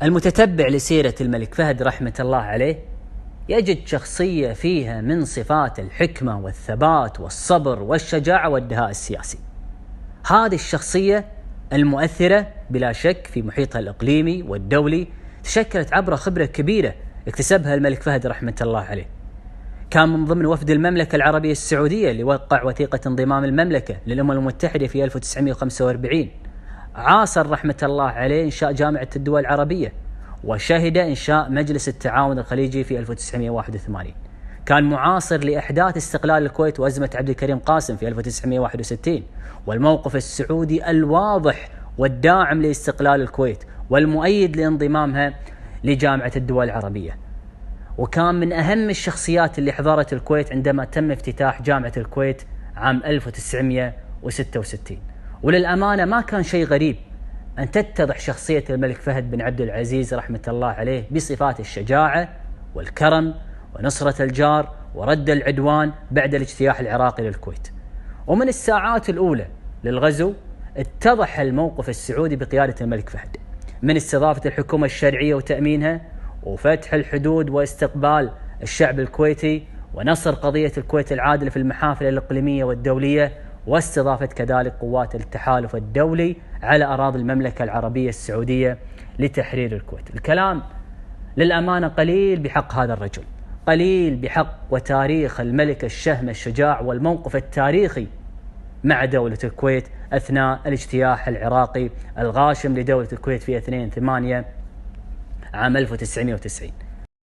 المتتبع لسيرة الملك فهد رحمة الله عليه يجد شخصية فيها من صفات الحكمة والثبات والصبر والشجاعة والدهاء السياسي. هذه الشخصية المؤثرة بلا شك في محيطها الإقليمي والدولي تشكلت عبر خبرة كبيرة اكتسبها الملك فهد رحمة الله عليه. كان من ضمن وفد المملكة العربية السعودية اللي وقع وثيقة انضمام المملكة للأمم المتحدة في 1945. عاصر رحمة الله عليه إنشاء جامعة الدول العربية، وشهد إنشاء مجلس التعاون الخليجي في 1981. كان معاصر لإحداث استقلال الكويت وأزمة عبد الكريم قاسم في 1961، والموقف السعودي الواضح والداعم لاستقلال الكويت والمؤيد لانضمامها لجامعة الدول العربية. وكان من أهم الشخصيات اللي حضرت الكويت عندما تم افتتاح جامعة الكويت عام 1966. وللأمانة ما كان شيء غريب أن تتضح شخصية الملك فهد بن عبد العزيز رحمة الله عليه بصفات الشجاعة والكرم ونصرة الجار ورد العدوان بعد الاجتياح العراقي للكويت. ومن الساعات الأولى للغزو اتضح الموقف السعودي بقيادة الملك فهد، من استضافة الحكومة الشرعية وتأمينها، وفتح الحدود واستقبال الشعب الكويتي، ونصر قضية الكويت العادلة في المحافل الإقليمية والدولية، واستضافة كذلك قوات التحالف الدولي على أراضي المملكة العربية السعودية لتحرير الكويت. الكلام للأمانة قليل بحق هذا الرجل، قليل بحق وتاريخ الملك الشهم الشجاع والموقف التاريخي مع دولة الكويت أثناء الاجتياح العراقي الغاشم لدولة الكويت في 2/8 عام 1990.